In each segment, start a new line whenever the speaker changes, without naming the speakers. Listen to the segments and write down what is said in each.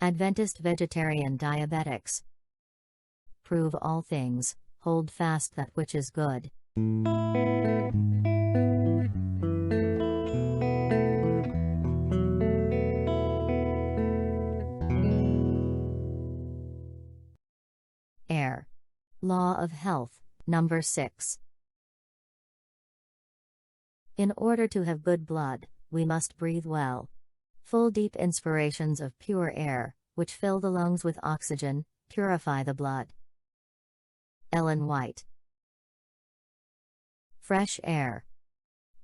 Adventist vegetarian diabetics. Prove all things, hold fast that which is good. Air. Law of health, number 6. In order to have good blood, we must breathe well. Full deep inspirations of pure air, which fill the lungs with oxygen, purify the blood. Ellen White. Fresh air.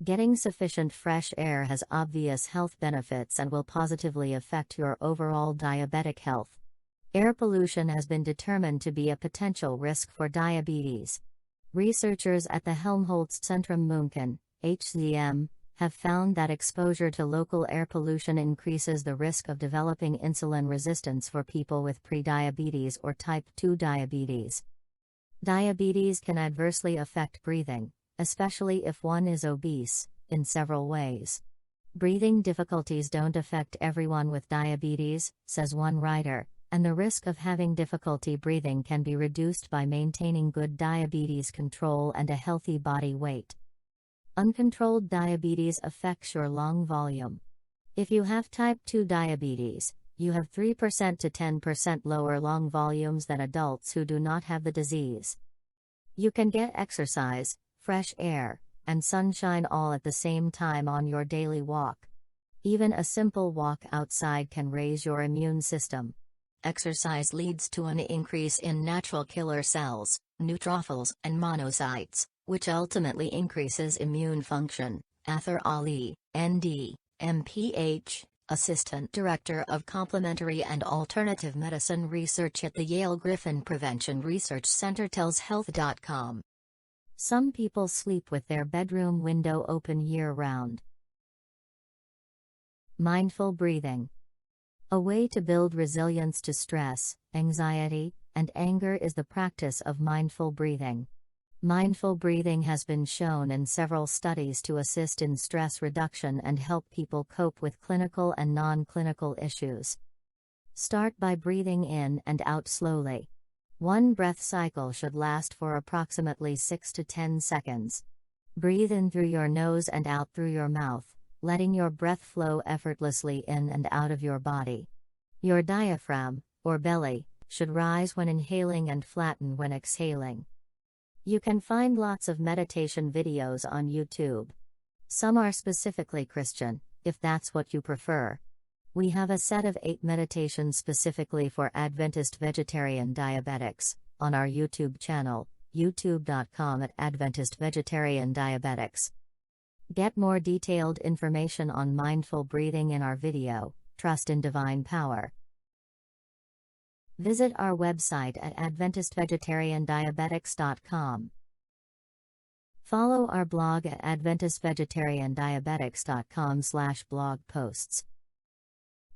Getting sufficient fresh air has obvious health benefits and will positively affect your overall diabetic health. Air pollution has been determined to be a potential risk for diabetes. Researchers at the Helmholtz-Zentrum München, HZM, have found that exposure to local air pollution increases the risk of developing insulin resistance for people with prediabetes or type 2 diabetes. Diabetes can adversely affect breathing, especially if one is obese, in several ways. Breathing difficulties don't affect everyone with diabetes, says one writer, and the risk of having difficulty breathing can be reduced by maintaining good diabetes control and a healthy body weight. Uncontrolled diabetes affects your lung volume. If you have type 2 diabetes, you have 3% to 10% lower lung volumes than adults who do not have the disease. You can get exercise, fresh air, and sunshine all at the same time on your daily walk. Even a simple walk outside can raise your immune system. Exercise leads to an increase in natural killer cells, neutrophils and monocytes, which ultimately increases immune function. Athar Ali, ND, MPH, Assistant Director of Complementary and Alternative Medicine Research at the Yale Griffin Prevention Research Center tells Health.com. Some people sleep with their bedroom window open year-round. Mindful breathing. A way to build resilience to stress, anxiety, and anger is the practice of mindful breathing. Mindful breathing has been shown in several studies to assist in stress reduction and help people cope with clinical and non-clinical issues. Start by breathing in and out slowly. One breath cycle should last for approximately 6 to 10 seconds. Breathe in through your nose and out through your mouth, letting your breath flow effortlessly in and out of your body. Your diaphragm, or belly, should rise when inhaling and flatten when exhaling. You can find lots of meditation videos on YouTube. Some are specifically Christian, if that's what you prefer. We have a set of 8 meditations specifically for Adventist vegetarian diabetics, on our YouTube channel, youtube.com/Adventist Vegetarian Diabetics. Get more detailed information on mindful breathing in our video, Trust in Divine Power. Visit our website at AdventistVegetarianDiabetics.com. Follow our blog at AdventistVegetarianDiabetics.com/blog posts.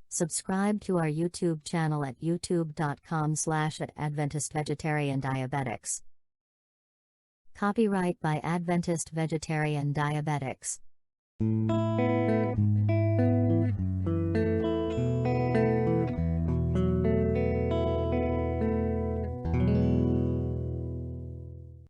Subscribe to our YouTube channel at youtube.com/AdventistVegetarianDiabetics. Copyright by Adventist Vegetarian Diabetics.